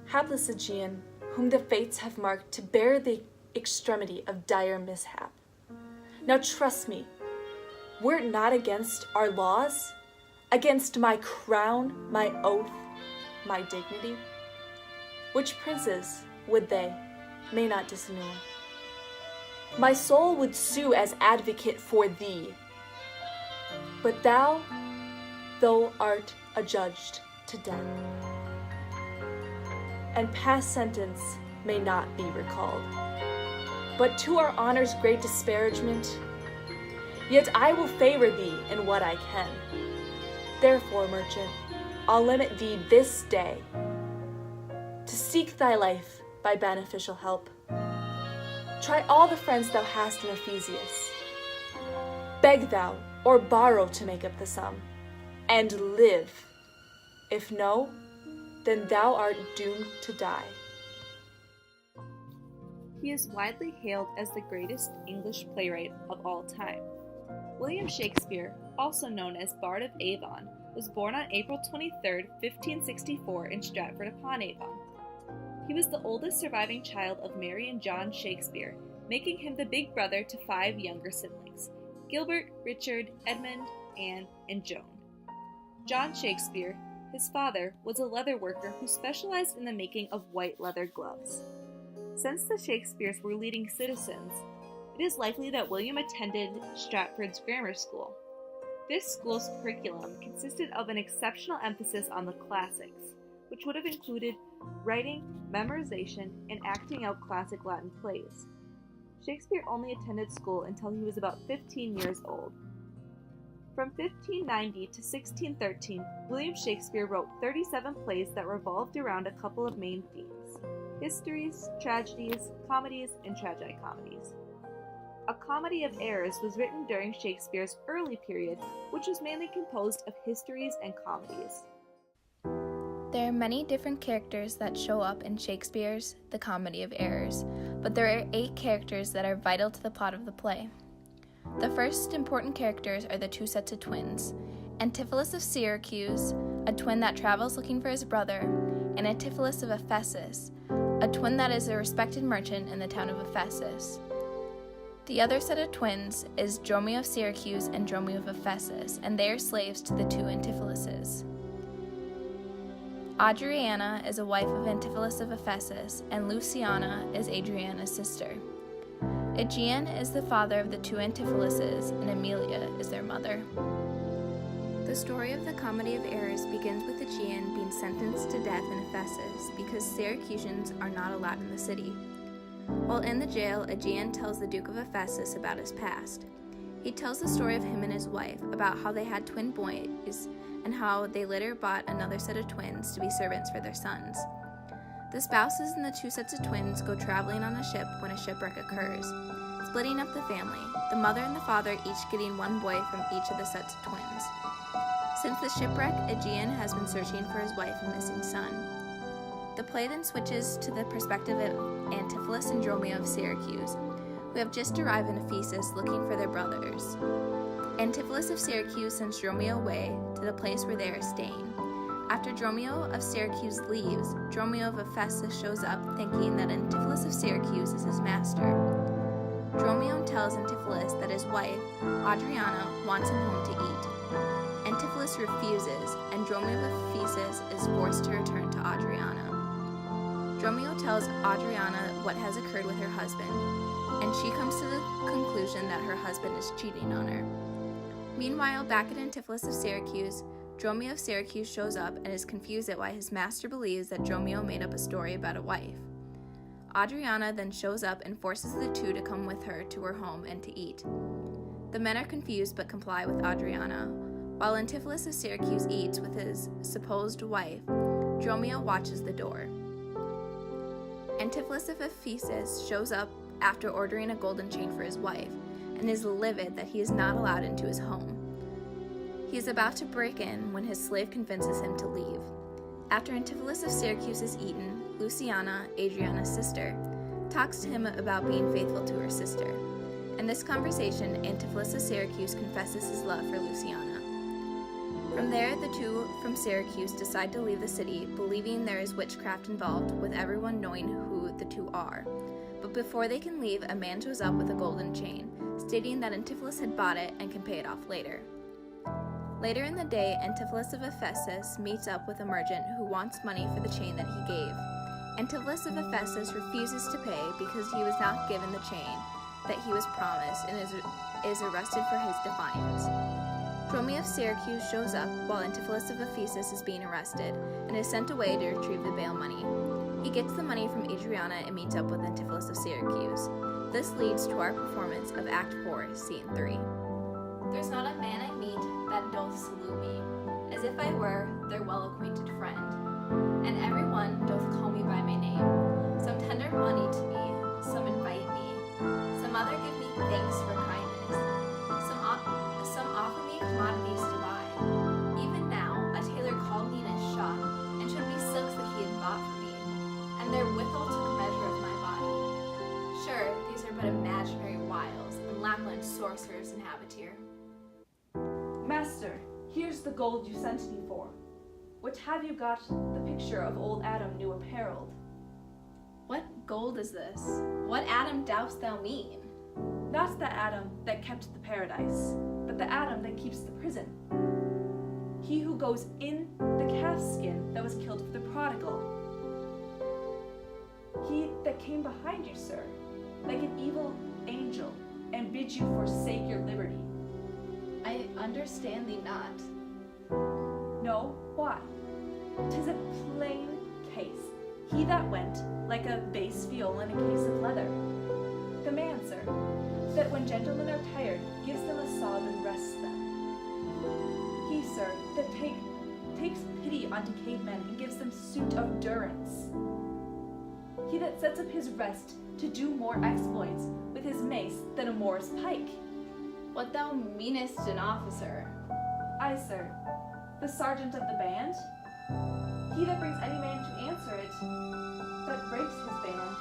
Hapless Aegean, whom the fates have marked to bear the extremity of dire mishap. Now trust me, were it not against our laws, against my crown, my oath, my dignity, which princes would they may not disannul? My soul would sue as advocate for thee, but thou art adjudged to death, and past sentence may not be recalled. But to our honor's great disparagement, yet I will favor thee in what I can. Therefore, merchant, I'll limit thee this day to seek thy life by beneficial help. Try all the friends thou hast in Ephesius. Beg thou or borrow to make up the sum, and live. If no, then thou art doomed to die. He is widely hailed as the greatest English playwright of all time. William Shakespeare, also known as Bard of Avon, was born on April 23, 1564 in Stratford-upon-Avon. He was the oldest surviving child of Mary and John Shakespeare, making him the big brother to 5 younger siblings: Gilbert, Richard, Edmund, Anne, and Joan. John Shakespeare, his father, was a leather worker who specialized in the making of white leather gloves. Since the Shakespeares were leading citizens, it is likely that William attended Stratford's grammar school. This school's curriculum consisted of an exceptional emphasis on the classics, which would have included writing, memorization, and acting out classic Latin plays. Shakespeare only attended school until he was about 15 years old. From 1590 to 1613, William Shakespeare wrote 37 plays that revolved around a couple of main themes: histories, tragedies, comedies, and tragicomedies. A Comedy of Errors was written during Shakespeare's early period, which was mainly composed of histories and comedies. There are many different characters that show up in Shakespeare's The Comedy of Errors, but there are 8 characters that are vital to the plot of the play. The first important characters are the 2 sets of twins: Antipholus of Syracuse, a twin that travels looking for his brother, and Antipholus of Ephesus, a twin that is a respected merchant in the town of Ephesus. The other set of twins is Dromio of Syracuse and Dromio of Ephesus, and they are slaves to the 2 Antipholuses. Adriana is a wife of Antipholus of Ephesus, and Luciana is Adriana's sister. Aegean is the father of the 2 Antipholuses, and Emilia is their mother. The story of the Comedy of Errors begins with Aegean being sentenced to death in Ephesus because Syracusans are not allowed in the city. While in the jail, Aegean tells the Duke of Ephesus about his past. He tells the story of him and his wife, about how they had twin boys, and how they later bought another set of twins to be servants for their sons. The spouses in the 2 sets of twins go traveling on a ship when a shipwreck occurs, splitting up the family, the mother and the father each getting 1 boy from each of the sets of twins. Since the shipwreck, Aegean has been searching for his wife and missing son. The play then switches to the perspective of Antipholus and Dromio of Syracuse, who have just arrived in Ephesus looking for their brothers. Antipholus of Syracuse sends Dromio away to the place where they are staying. After Dromio of Syracuse leaves, Dromio of Ephesus shows up thinking that Antipholus of Syracuse is his master. Dromio tells Antipholus that his wife, Adriana, wants him home to eat. Antipholus refuses, and Dromio of Ephesus is forced to return to Adriana. Dromio tells Adriana what has occurred with her husband, and she comes to the conclusion that her husband is cheating on her. Meanwhile, back at Antipholus of Syracuse, Dromio of Syracuse shows up and is confused at why his master believes that Dromio made up a story about a wife. Adriana then shows up and forces the 2 to come with her to her home and to eat. The men are confused but comply with Adriana. While Antipholus of Syracuse eats with his supposed wife, Dromio watches the door. Antipholus of Ephesus shows up after ordering a golden chain for his wife, and is livid that he is not allowed into his home. He is about to break in when his slave convinces him to leave. After Antipholus of Syracuse is eaten, Luciana, Adriana's sister, talks to him about being faithful to her sister. In this conversation, Antipholus of Syracuse confesses his love for Luciana. From there, the two from Syracuse decide to leave the city, believing there is witchcraft involved, with everyone knowing who the two are. But before they can leave, a man shows up with a golden chain, stating that Antipholus had bought it and can pay it off later. Later in the day, Antipholus of Ephesus meets up with a merchant who wants money for the chain that he gave. Antipholus of Ephesus refuses to pay because he was not given the chain that he was promised and is arrested for his defiance. Dromio of Syracuse shows up while Antipholus of Ephesus is being arrested and is sent away to retrieve the bail money. He gets the money from Adriana and meets up with Antipholus of Syracuse. This leads to our performance of Act 4, Scene 3. There's not a man I meet that doth salute me, as if I were their well-acquainted friend. And everyone doth call me by my name. Some tender money to me, some invite me, some other give me thanks for kindness, some offer me commodities to buy. Even now, a tailor called me in his shop, and showed me silks that he had bought for me, and therewithal took measure of my body. Sure, these are but imaginary wiles, and Lapland sorcerers inhabit here. Master, here's the gold you sent me for. What have you got the picture of old Adam new apparelled? What gold is this? What Adam doubt'st thou mean? Not the Adam that kept the paradise, but the Adam that keeps the prison. He who goes in the calf skin that was killed for the prodigal. He that came behind you, sir, like an evil angel, and bid you forsake your liberty. I understand thee not. No, why? 'Tis a plain case. He that went, like a bass viol in a case of leather. The man, sir, that when gentlemen are tired, gives them a sob and rests them. He, sir, that takes pity on decayed men and gives them suit of durance. He that sets up his rest to do more exploits with his mace than a Moor's pike. What thou meanest an officer? Aye, sir, the sergeant of the band. He that brings any man to answer it, that breaks his band.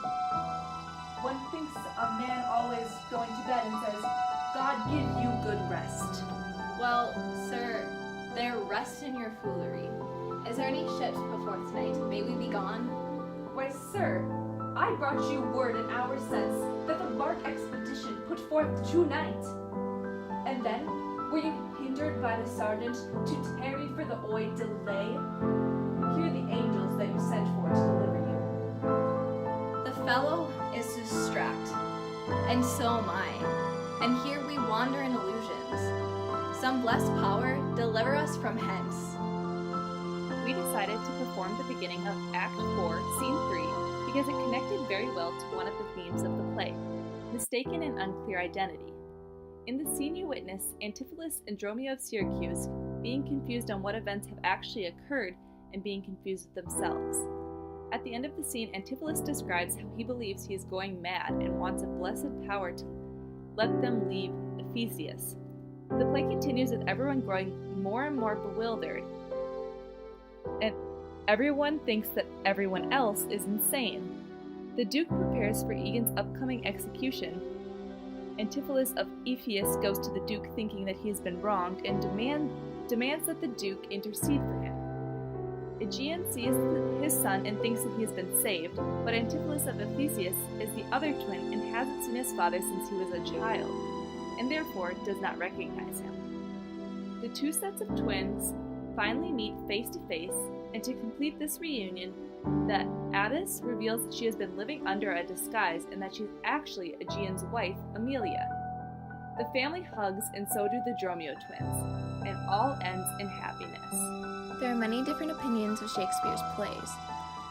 One thinks a man always going to bed and says, God give you good rest. Well, sir, there rest in your foolery. Is there any ships put forth tonight? May we be gone? Why, sir, I brought you word an hour since that the bark expedition put forth tonight. And then, were you hindered by the sergeant to tarry for the delay? Hear the angels that you sent for to deliver you. The fellow is distract, and so am I. And here we wander in illusions. Some blessed power deliver us from hence. We decided to perform the beginning of Act 4, Scene 3, because it connected very well to one of the themes of the play, mistaken and unclear identity. In the scene you witness Antipholus and Dromio of Syracuse being confused on what events have actually occurred and being confused with themselves. At the end of the scene, Antipholus describes how he believes he is going mad and wants a blessed power to let them leave Ephesus. The play continues with everyone growing more and more bewildered, and everyone thinks that everyone else is insane. The Duke prepares for Egan's upcoming execution. Antipholus of Ephesus goes to the Duke thinking that he has been wronged and demands that the Duke intercede for him. Aegeon sees his son and thinks that he has been saved, but Antipholus of Ephesus is the other twin and hasn't seen his father since he was a child, and therefore does not recognize him. The two sets of twins finally meet face to face, and to complete this reunion, that Addis reveals that she has been living under a disguise and that she is actually Aegeon's wife, Amelia. The family hugs, and so do the Dromio twins, and all ends in happiness. There are many different opinions of Shakespeare's plays.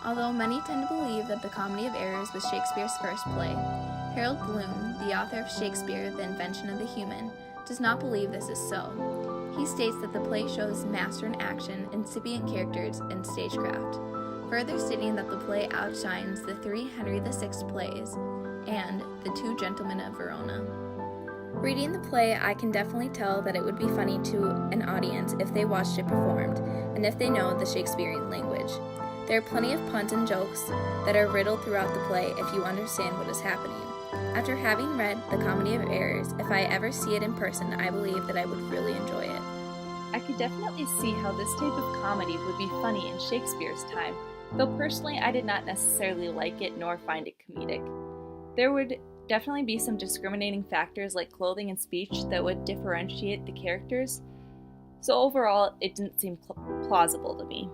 Although many tend to believe that the Comedy of Errors was Shakespeare's first play, Harold Bloom, the author of Shakespeare, The Invention of the Human, does not believe this is so. He states that the play shows master in action, incipient characters, and stagecraft, further stating that the play outshines the 3 Henry VI plays and the 2 Gentlemen of Verona. Reading the play, I can definitely tell that it would be funny to an audience if they watched it performed, and if they know the Shakespearean language. There are plenty of puns and jokes that are riddled throughout the play if you understand what is happening. After having read The Comedy of Errors, if I ever see it in person, I believe that I would really enjoy it. I could definitely see how this type of comedy would be funny in Shakespeare's time, though personally I did not necessarily like it nor find it comedic. There would definitely be some discriminating factors like clothing and speech that would differentiate the characters, so overall it didn't seem plausible to me.